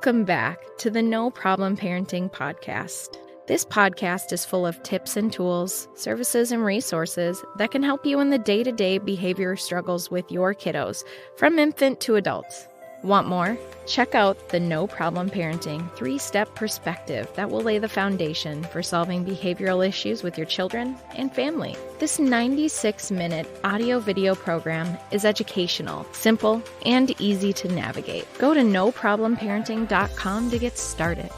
Welcome back to the No Problem Parenting Podcast. This podcast is full of tips and tools, services and resources that can help you in the day-to-day behavior struggles with your kiddos, from infant to adults. Want more? Check out the No Problem Parenting 3-step perspective that will lay the foundation for solving behavioral issues with your children and family. This 96-minute audio-video program is educational, simple, and easy to navigate. Go to noproblimparenting.com to get started.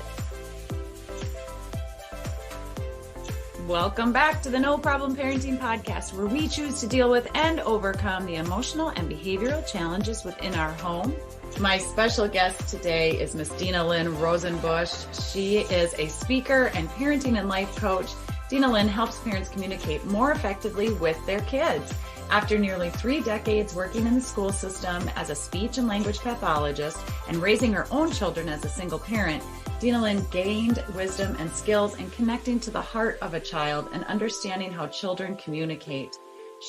Welcome back to the No Problem Parenting Podcast, where we choose to deal with and overcome the emotional and behavioral challenges within our home. My special guest today is Miss Dinalynn Rosenbush. She is a speaker and parenting and life coach. Dinalynn helps parents communicate more effectively with their kids. After nearly 3 decades working in the school system as a speech and language pathologist and raising her own children as a single parent, Dinalynn gained wisdom and skills in connecting to the heart of a child and understanding how children communicate.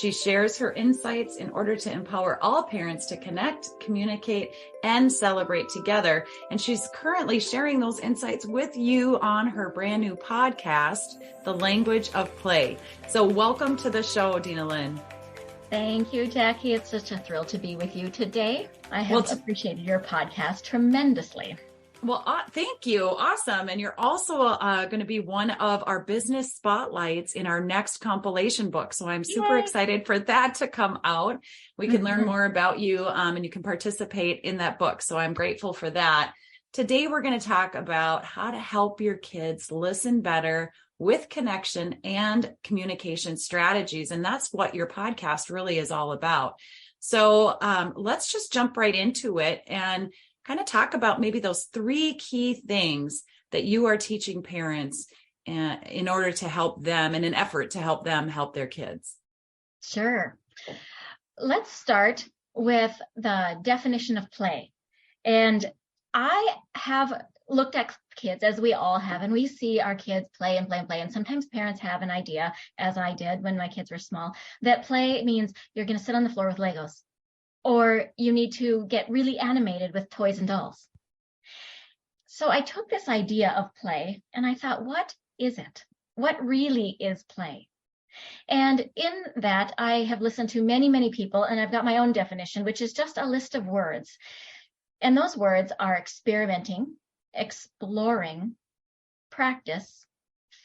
She shares her insights in order to empower all parents to connect, communicate, and celebrate together. And she's currently sharing those insights with you on her brand new podcast, The Language of Play. So welcome to the show, Dinalynn. Thank you, Jackie. It's such a thrill to be with you today. I have appreciated your podcast tremendously. Well, thank you. Awesome. And you're also going to be one of our business spotlights in our next compilation book. So I'm super excited for that to come out. We can learn more about you and you can participate in that book. So I'm grateful for that. Today, we're going to talk about how to help your kids listen better with connection and communication strategies. And that's what your podcast really is all about. So let's just jump right into it and kind of talk about maybe those 3 key things that you are teaching parents in order to help them, in an effort to help them help their kids. Sure. Let's start with the definition of play. And I have looked at kids, as we all have, and we see our kids play and play and play. And sometimes parents have an idea, as I did when my kids were small, that play means you're going to sit on the floor with Legos, or you need to get really animated with toys and dolls. So I took this idea of play and I thought, what is it? What really is play? And in that, I have listened to many, many people, and I've got my own definition, which is just a list of words. And those words are experimenting, exploring, practice,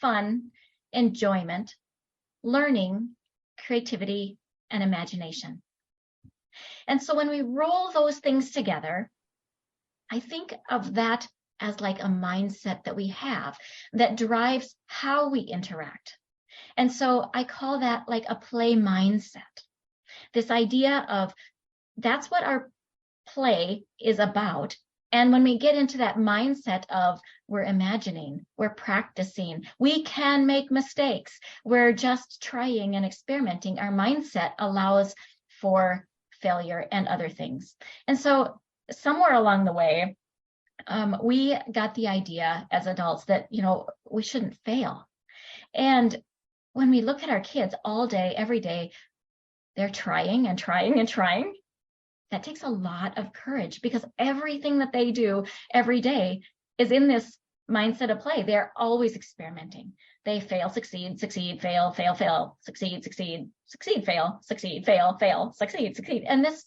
fun, enjoyment, learning, creativity, and imagination. And so when we roll those things together, I think of that as like a mindset that we have that drives how we interact. And so I call that like a play mindset. This idea of that's what our play is about. And when we get into that mindset of we're imagining, we're practicing, we can make mistakes, we're just trying and experimenting, our mindset allows for failure and other things. And so somewhere along the way, we got the idea as adults that, we shouldn't fail. And when we look at our kids all day, every day, they're trying and trying and trying. That takes a lot of courage because everything that they do every day is in this mindset of play. They're always experimenting. They fail, succeed, succeed, fail, fail, fail, succeed, succeed, succeed, fail, succeed, fail, fail, succeed, succeed. And this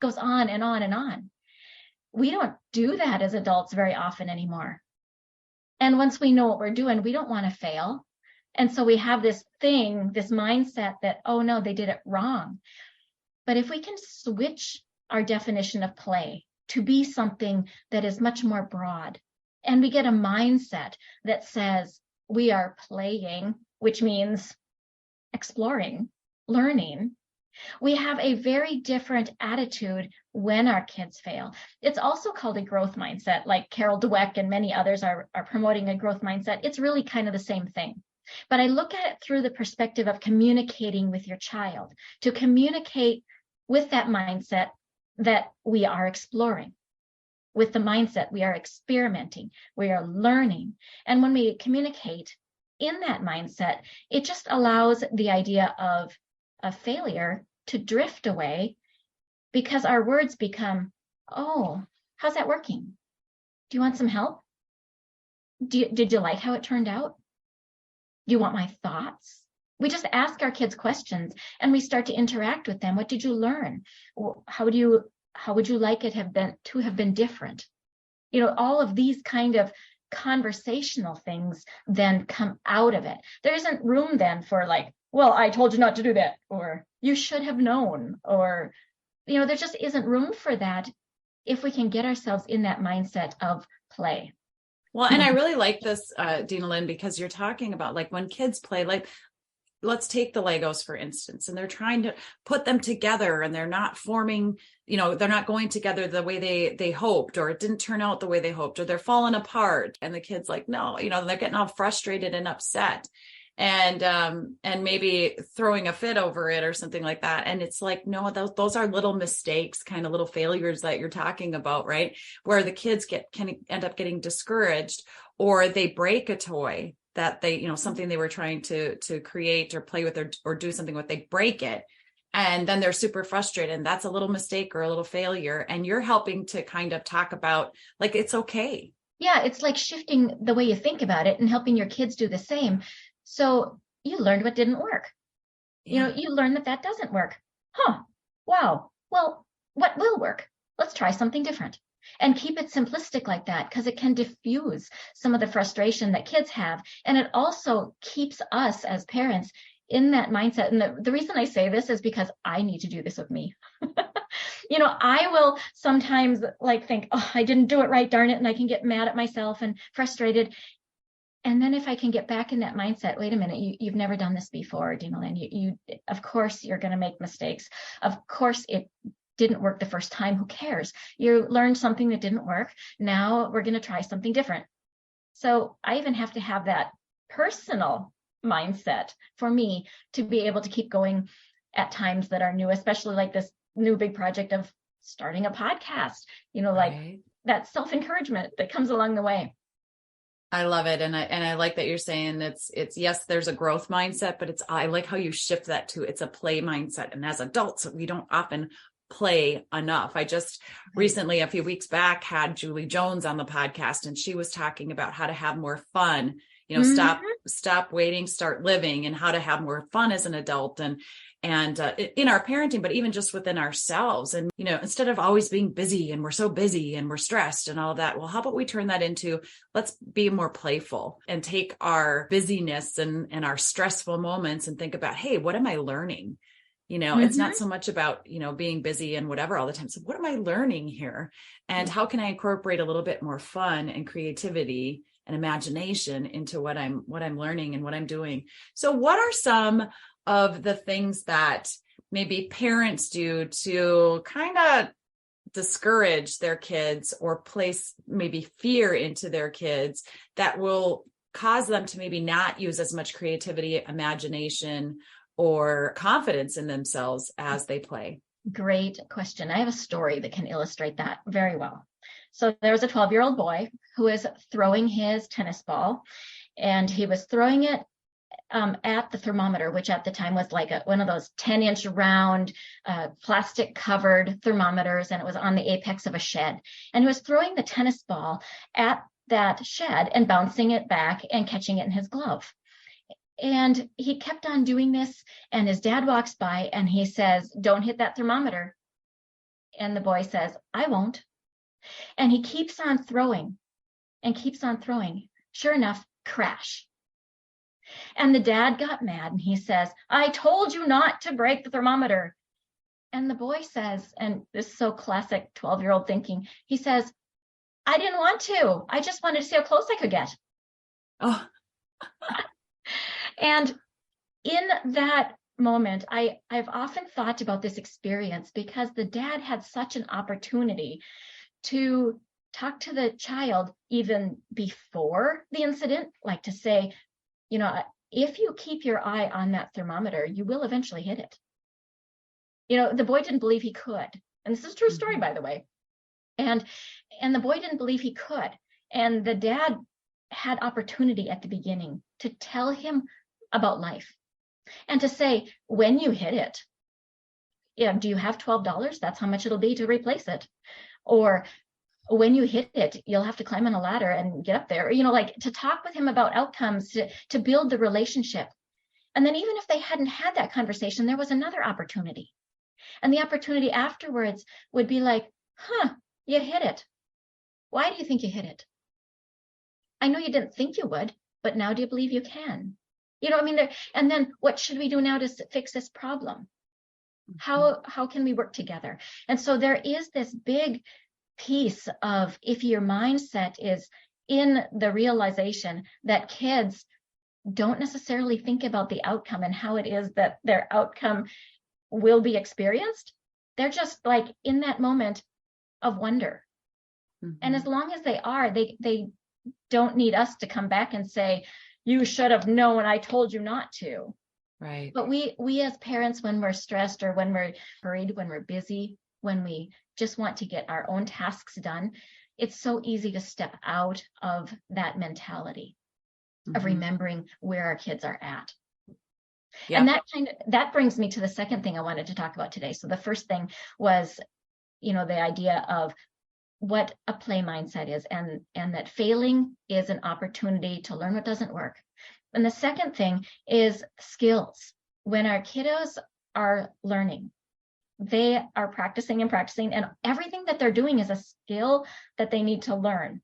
goes on and on and on. We don't do that as adults very often anymore. And once we know what we're doing, we don't want to fail. And so we have this thing, this mindset that, oh no, they did it wrong. But if we can switch our definition of play to be something that is much more broad, and we get a mindset that says we are playing, which means exploring, learning, we have a very different attitude when our kids fail. It's also called a growth mindset, like Carol Dweck and many others are promoting a growth mindset. It's really kind of the same thing. But I look at it through the perspective of communicating with your child, to communicate with that mindset that we are exploring. With the mindset, we are experimenting, we are learning. And when we communicate in that mindset, it just allows the idea of a failure to drift away because our words become, oh, how's that working? Do you want some help? Did you like how it turned out? Do you want my thoughts? We just ask our kids questions and we start to interact with them. What did you learn? How would you like it to have been different? All of these kind of conversational things then come out of it. There isn't room then for like, well, I told you not to do that, or you should have known, or, there just isn't room for that if we can get ourselves in that mindset of play. Well, and I really like this, Dinalynn, because you're talking about like when kids play, like, let's take the Legos, for instance, and they're trying to put them together and they're not forming, they're not going together the way they hoped, or it didn't turn out the way they hoped, or they're falling apart. And the kid's like, no, they're getting all frustrated and upset and maybe throwing a fit over it or something like that. And it's like, no, those are little mistakes, kind of little failures that you're talking about, right? Where the kids can end up getting discouraged, or they break a toy that they, something they were trying to create or play with or do something with, they break it. And then they're super frustrated. And that's a little mistake or a little failure. And you're helping to kind of talk about like, it's okay. Yeah. It's like shifting the way you think about it and helping your kids do the same. So you learned what didn't work. Yeah. You learned that doesn't work. Huh. Wow. Well, what will work? Let's try something different. And keep it simplistic like that, because it can diffuse some of the frustration that kids have. And it also keeps us as parents in that mindset. And the reason I say this is because I need to do this with me. I will sometimes like think, oh, I didn't do it right, darn it. And I can get mad at myself and frustrated. And then if I can get back in that mindset, wait a minute, you've never done this before, Dinalynn. You of course, you're going to make mistakes. Of course, it didn't work the first time. Who cares? You learned something that didn't work. Now we're going to try something different. So I even have to have that personal mindset for me to be able to keep going at times that are new, especially like this new big project of starting a podcast, like that self-encouragement that comes along the way. I love it. And I like that you're saying it's yes, there's a growth mindset, but I like how you shift that to it's a play mindset. And as adults, we don't often play enough. I just recently, a few weeks back, had Julie Jones on the podcast, and she was talking about how to have more fun, stop waiting, start living, and how to have more fun as an adult and in our parenting, but even just within ourselves. And, instead of always being busy and we're so busy and we're stressed and all of that, well, how about we turn that into, let's be more playful and take our busyness and our stressful moments and think about, hey, what am I learning? It's not so much about, being busy and whatever all the time. So what am I learning here? And how can I incorporate a little bit more fun and creativity and imagination into what I'm learning and what I'm doing? So what are some of the things that maybe parents do to kind of discourage their kids or place maybe fear into their kids that will cause them to maybe not use as much creativity, imagination, or confidence in themselves as they play? Great question. I have a story that can illustrate that very well. So there was a 12-year-old boy who was throwing his tennis ball, and he was throwing it at the thermometer, which at the time was like one of those 10-inch round plastic covered thermometers, and it was on the apex of a shed. And he was throwing the tennis ball at that shed and bouncing it back and catching it in his glove. And he kept on doing this, and his dad walks by and he says, "Don't hit that thermometer." And the boy says, "I won't." And he keeps on throwing and keeps on throwing. Sure enough, crash. And the dad got mad and he says, "I told you not to break the thermometer." And the boy says, and this is so classic 12-year-old thinking, he says, "I didn't want to. I just wanted to see how close I could get." Oh. And in that moment, I've often thought about this experience because the dad had such an opportunity to talk to the child even before the incident, like to say, if you keep your eye on that thermometer, you will eventually hit it. The boy didn't believe he could. And this is a true story, by the way. And the boy didn't believe he could. And the dad had opportunity at the beginning to tell him about life and to say, when you hit it, do you have $12? That's how much it'll be to replace it. Or when you hit it, you'll have to climb on a ladder and get up there, like to talk with him about outcomes, to build the relationship. And then even if they hadn't had that conversation, there was another opportunity. And the opportunity afterwards would be like, you hit it. Why do you think you hit it? I know you didn't think you would, but now do you believe you can? And then what should we do now to fix this problem? How can we work together? And so there is this big piece of, if your mindset is in the realization that kids don't necessarily think about the outcome and how it is that their outcome will be experienced, they're just like in that moment of wonder. And as long as they are, they don't need us to come back and say, you should have known, I told you not to. Right. But we as parents, when we're stressed or when we're hurried, when we're busy, when we just want to get our own tasks done, it's so easy to step out of that mentality of remembering where our kids are at. Yeah. And that brings me to the second thing I wanted to talk about today. So the first thing was, the idea of what a play mindset is, and that failing is an opportunity to learn what doesn't work. And the second thing is skills. When our kiddos are learning, they are practicing, and everything that they're doing is a skill that they need to learn.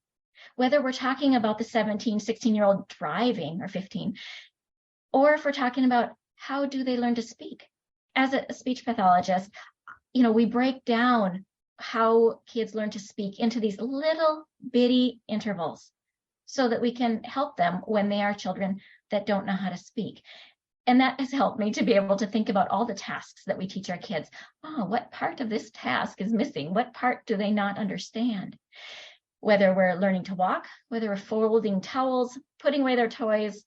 Whether we're talking about the 17, 16-year-old driving, or 15, or if we're talking about how do they learn to speak. As a speech pathologist, we break down how kids learn to speak into these little bitty intervals so that we can help them when they are children that don't know how to speak. And that has helped me to be able to think about all the tasks that we teach our kids. What part of this task is missing? What part do they not understand? Whether we're learning to walk, whether we're folding towels, putting away their toys,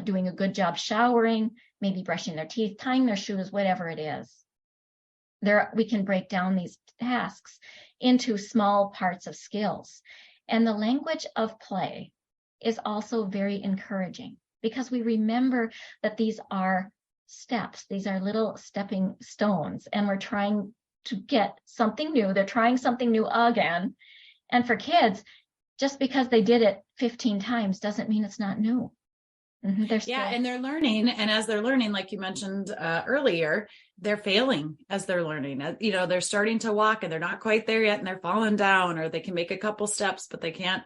doing a good job showering, maybe brushing their teeth, tying their shoes, whatever it is. We can break down these tasks into small parts of skills. And the language of play is also very encouraging, because we remember that these are steps, these are little stepping stones, and we're trying to get something new. They're trying something new again. And for kids, just because they did it 15 times doesn't mean it's not new. And they're learning. And as they're learning, like you mentioned earlier, they're failing as they're learning. They're starting to walk and they're not quite there yet, and they're falling down, or they can make a couple steps, but they can't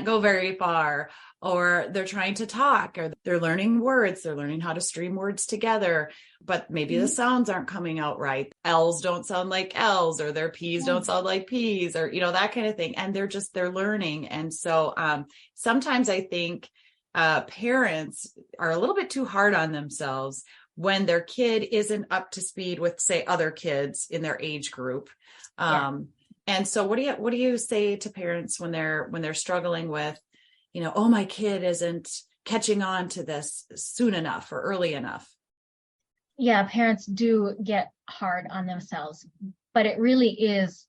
go very far. Or they're trying to talk, or they're learning words. They're learning how to stream words together, but maybe the sounds aren't coming out right. L's don't sound like L's, or their P's don't sound like P's, or, that kind of thing. And they're learning. And so sometimes I think parents are a little bit too hard on themselves when their kid isn't up to speed with, say, other kids in their age group. And so what do you say to parents when they're struggling with, my kid isn't catching on to this soon enough or early enough? Yeah, parents do get hard on themselves, but it really is,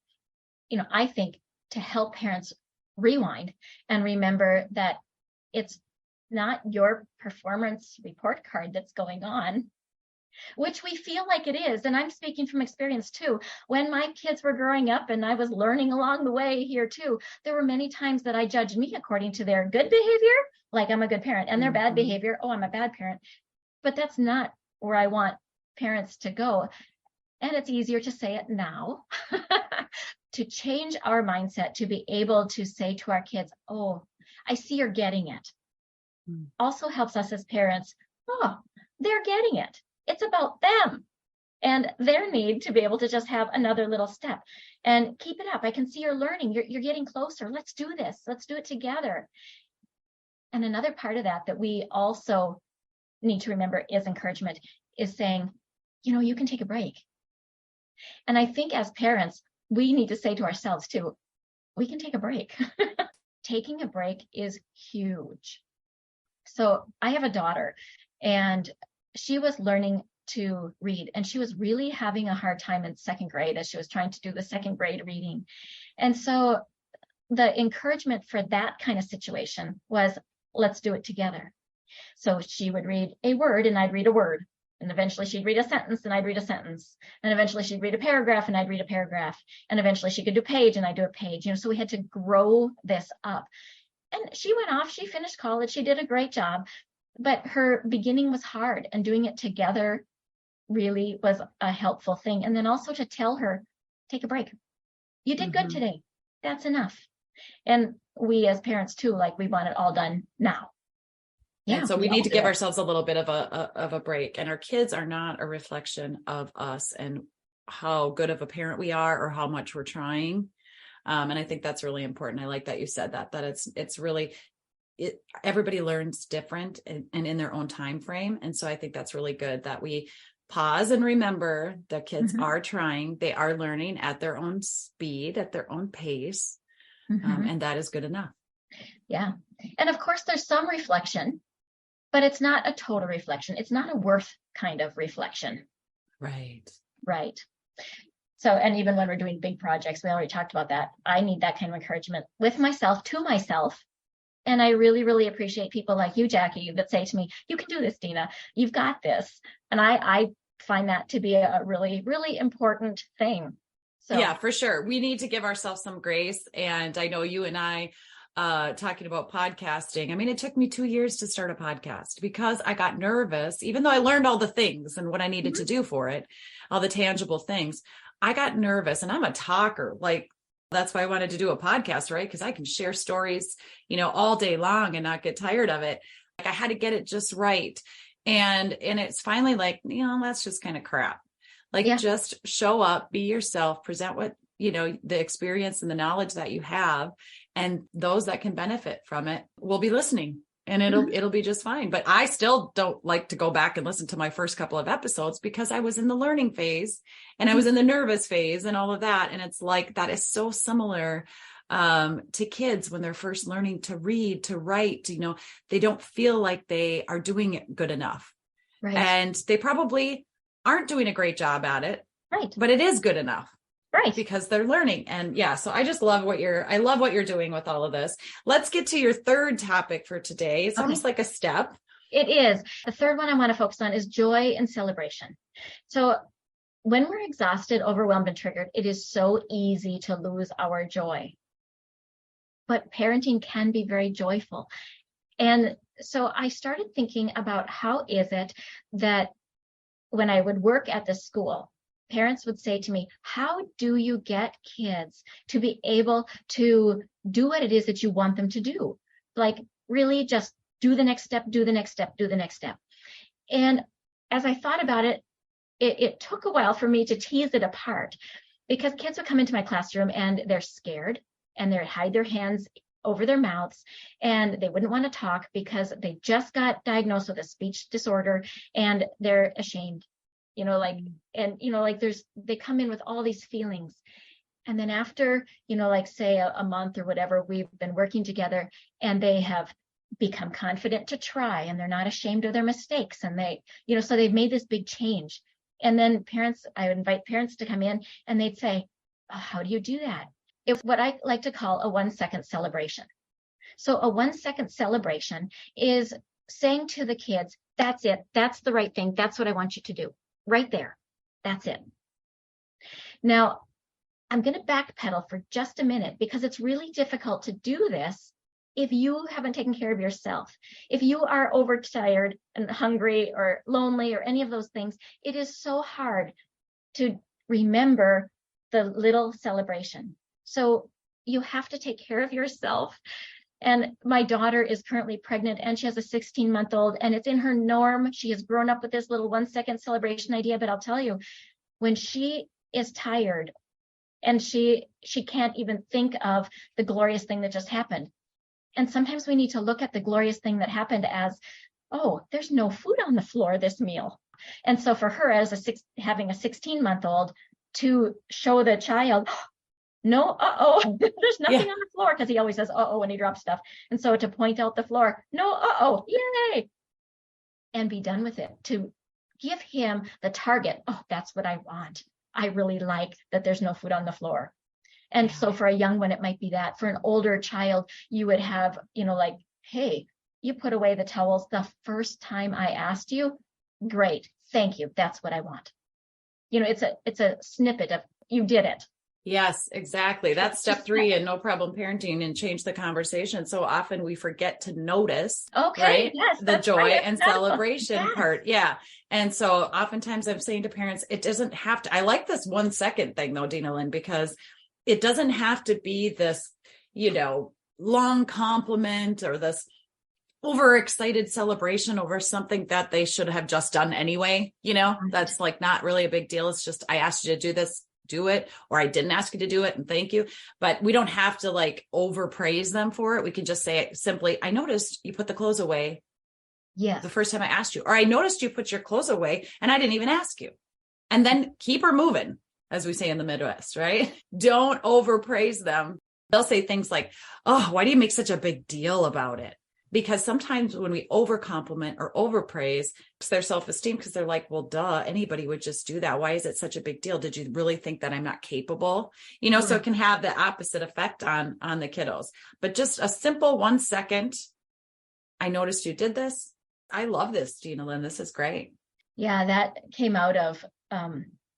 I think, to help parents rewind and remember that it's not your performance report card that's going on, which we feel like it is. And I'm speaking from experience too. When my kids were growing up and I was learning along the way here too, there were many times that I judged me according to their good behavior, like I'm a good parent, and their bad behavior, I'm a bad parent. But that's not where I want parents to go. And it's easier to say it now, to change our mindset, to be able to say to our kids, I see you're getting it. Also helps us as parents, they're getting it. It's about them and their need to be able to just have another little step, and keep it up. I can see you're learning. You're getting closer. Let's do this. Let's do it together. And another part of that we also need to remember is encouragement, is saying, you can take a break. And I think as parents, we need to say to ourselves too, we can take a break. Taking a break is huge. So I have a daughter, and she was learning to read, and she was really having a hard time in second grade as she was trying to do the second grade reading. And so the encouragement for that kind of situation was, let's do it together. So she would read a word and I'd read a word. And eventually she'd read a sentence and I'd read a sentence. And eventually she'd read a paragraph and I'd read a paragraph. And eventually she could do a page and I'd do a page. So we had to grow this up. And she went off, she finished college, she did a great job, but her beginning was hard, and doing it together really was a helpful thing. And then also to tell her, take a break. You did good today. That's enough. And we as parents too, like, we want it all done now. Yeah. And so we need to give ourselves a little bit of a break, and our kids are not a reflection of us and how good of a parent we are or how much we're trying. And I think that's really important. I like that you said that it's really, everybody learns different and in their own time frame. And so I think that's really good that we pause and remember that kids are trying, they are learning at their own speed, at their own pace. And that is good enough. Yeah. And of course there's some reflection, but it's not a total reflection. It's not a worth kind of reflection. Right. Right. So, and even when we're doing big projects, we already talked about that. I need that kind of encouragement with myself, to myself. And I really, really appreciate people like you, Jackie, that say to me, you can do this, Dina, you've got this. And I find that to be a really, really important thing. So yeah, for sure. We need to give ourselves some grace. And I know you and I, talking about podcasting. I mean, it took me 2 years to start a podcast because I got nervous, even though I learned all the things and what I needed to do for it, all the tangible things. I got nervous, and I'm a talker. Like, that's why I wanted to do a podcast, right? Because I can share stories, all day long and not get tired of it. Like, I had to get it just right. And it's finally like, that's just kind of crap. Like, just show up, be yourself, present what, the experience and the knowledge that you have. And those that can benefit from it will be listening, and it'll be just fine. But I still don't like to go back and listen to my first couple of episodes because I was in the learning phase and I was in the nervous phase and all of that. And it's like, that is so similar to kids when they're first learning to read, to write. They don't feel like they are doing it good enough. Right. And they probably aren't doing a great job at it. Right. But it is good enough. Right. Because they're learning. And so I just love I love what you're doing with all of this. Let's get to your third topic for today. It's almost like a step. It is. The third one I want to focus on is joy and celebration. So when we're exhausted, overwhelmed, and triggered, it is so easy to lose our joy. But parenting can be very joyful. And so I started thinking about, how is it that when I would work at the school, parents would say to me, how do you get kids to be able to do what it is that you want them to do? Like, really just do the next step, do the next step, do the next step. And as I thought about it, it took a while for me to tease it apart, because kids would come into my classroom and they're scared and they hide their hands over their mouths, and they wouldn't want to talk because they just got diagnosed with a speech disorder and they're ashamed. They come in with all these feelings. And then after, say a month or whatever, we've been working together and they have become confident to try, and they're not ashamed of their mistakes. And they, so they've made this big change. And then I would invite parents to come in and they'd say, oh, how do you do that? It's what I like to call a 1 second celebration. So a 1 second celebration is saying to the kids, that's it. That's the right thing. That's what I want you to do. Right there. That's it. Now, I'm going to backpedal for just a minute, because it's really difficult to do this if you haven't taken care of yourself. If you are overtired and hungry or lonely or any of those things, it is so hard to remember the little celebration. So you have to take care of yourself. And my daughter is currently pregnant, and she has a 16-month-old, and it's in her norm. She has grown up with this little 1 second celebration idea. But I'll tell you, when she is tired and she can't even think of the glorious thing that just happened. And sometimes we need to look at the glorious thing that happened as, oh, there's no food on the floor this meal. And so for her, as having a 16-month-old, to show the child, no, there's nothing on the floor, because he always says, when he drops stuff. And so to point out the floor, no, yay, and be done with it, to give him the target. Oh, that's what I want. I really like that there's no food on the floor. And so for a young one, it might be that. For an older child, you would have, hey, you put away the towels the first time I asked you. Great. thank you. That's what I want. It's a snippet of you did it. Yes, exactly. That's step 3 in no problem parenting, and change the conversation. So often we forget to notice, right? Yes, the joy right. and celebration part. Yeah. And so oftentimes I'm saying to parents, it doesn't have to, I like this 1 second thing though, Dinalynn, because it doesn't have to be this, long compliment or this overexcited celebration over something that they should have just done anyway. That's like not really a big deal. It's just, I asked you to do this, do it, or I didn't ask you to do it, and thank you. But we don't have to like overpraise them for it. We can just say it simply, I noticed you put the clothes away. Yes. The first time I asked you, or I noticed you put your clothes away and I didn't even ask you. And then keep her moving, as we say in the Midwest, right? Don't overpraise them. They'll say things like, oh, why do you make such a big deal about it? Because sometimes when we overcompliment or overpraise, it's their self-esteem, because they're like, well, duh, anybody would just do that. Why is it such a big deal? Did you really think that I'm not capable? So it can have the opposite effect on the kiddos. But just a simple 1 second, I noticed you did this. I love this, Dinalynn. This is great. Yeah, that came out of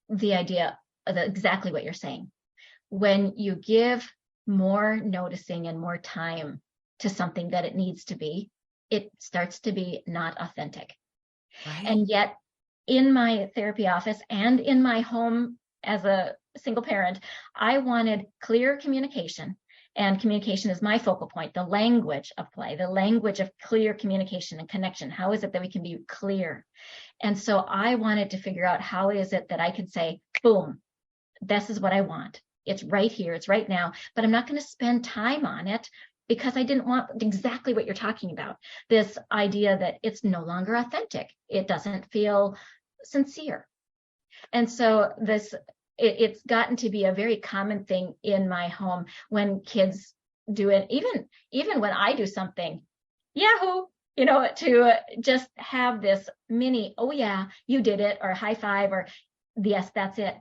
the idea of exactly what you're saying. When you give more noticing and more time to something that it needs to be, it starts to be not authentic. Right. And yet in my therapy office and in my home as a single parent, I wanted clear communication, and communication is my focal point, the language of play, the language of clear communication and connection. How is it that we can be clear? And so I wanted to figure out, how is it that I could say, boom, this is what I want. It's right here. It's right now, but I'm not going to spend time on it, because I didn't want exactly what you're talking about. This idea that it's no longer authentic. It doesn't feel sincere. And so it's gotten to be a very common thing in my home when kids do it, even when I do something, Yahoo, to just have this mini, oh yeah, you did it, or high five, or yes, that's it.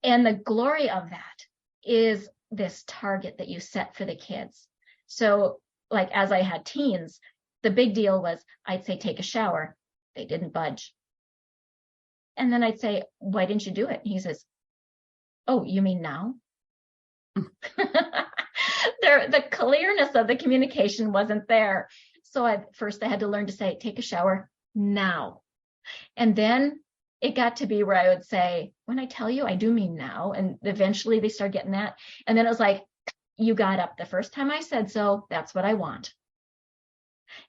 And the glory of that is this target that you set for the kids. So like, as I had teens, the big deal was I'd say, take a shower. They didn't budge. And then I'd say, why didn't you do it? And he says, oh, you mean now? The clearness of the communication wasn't there. So I had to learn to say, take a shower now. And then it got to be where I would say, when I tell you, I do mean now. And eventually they started getting that. And then it was like, you got up the first time I said so, that's what I want.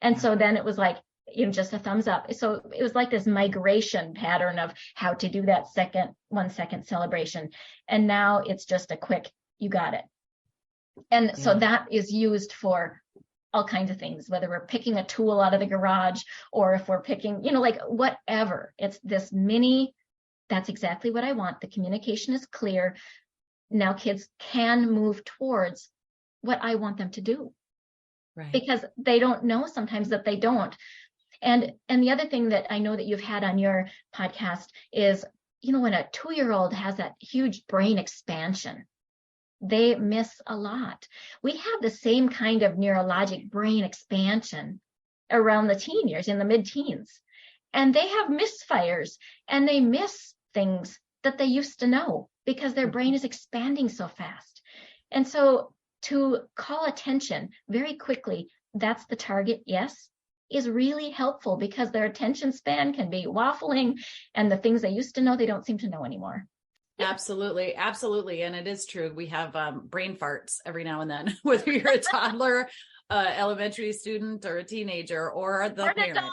And so then it was like, just a thumbs up. So it was like this migration pattern of how to do that 1 second celebration. And now it's just a quick, you got it. And so that is used for all kinds of things, whether we're picking a tool out of the garage, or if we're picking, like whatever. It's this mini, that's exactly what I want. The communication is clear. Now kids can move towards what I want them to do. Right. Because they don't know sometimes that they don't. And the other thing that I know that you've had on your podcast is, when a 2-year-old has that huge brain expansion, they miss a lot. We have the same kind of neurologic brain expansion around the teen years, in the mid-teens. And they have misfires, and they miss things that they used to know, because their brain is expanding so fast. And so to call attention very quickly, that's the target, yes, is really helpful, because their attention span can be waffling, and the things they used to know, they don't seem to know anymore. Absolutely. Absolutely. And it is true. We have brain farts every now and then, whether you're a toddler, elementary student, or a teenager, or the parent.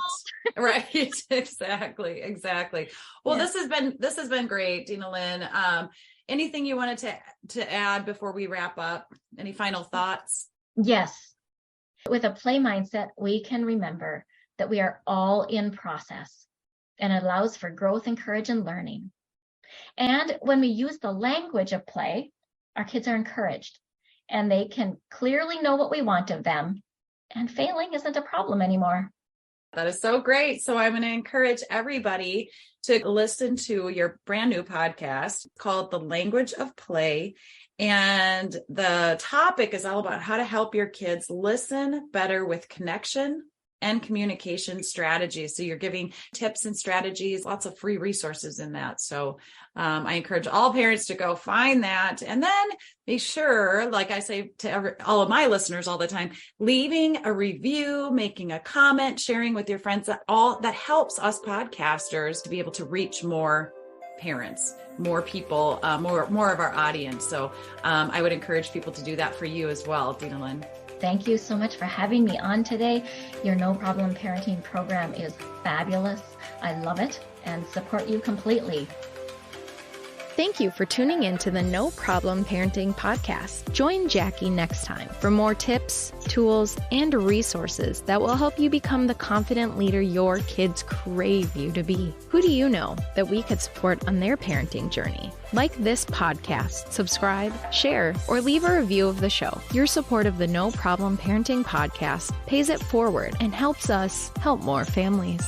Right. Exactly. Well, this has been great, Dinalynn. Anything you wanted to add before we wrap up? Any final thoughts? Yes. With a play mindset, we can remember that we are all in process, and it allows for growth and courage and learning. And when we use the language of play, our kids are encouraged, and they can clearly know what we want of them, and failing isn't a problem anymore. That is so great. So I'm going to encourage everybody to listen to your brand new podcast called The Language of Play. And the topic is all about how to help your kids listen better with connection, and communication strategies. So you're giving tips and strategies, lots of free resources in that. So I encourage all parents to go find that. And then be sure, like I say to all of my listeners all the time, leaving a review, making a comment, sharing with your friends, that helps us podcasters to be able to reach more parents, more people, more of our audience. So I would encourage people to do that for you as well, Dinalynn. Thank you so much for having me on today. Your No Problem Parenting program is fabulous. I love it and support you completely. Thank you for tuning in to the No Problem Parenting podcast. Join Jackie next time for more tips, tools, and resources that will help you become the confident leader your kids crave you to be. Who do you know that we could support on their parenting journey? Like this podcast, subscribe, share, or leave a review of the show. Your support of the No Problem Parenting podcast pays it forward and helps us help more families.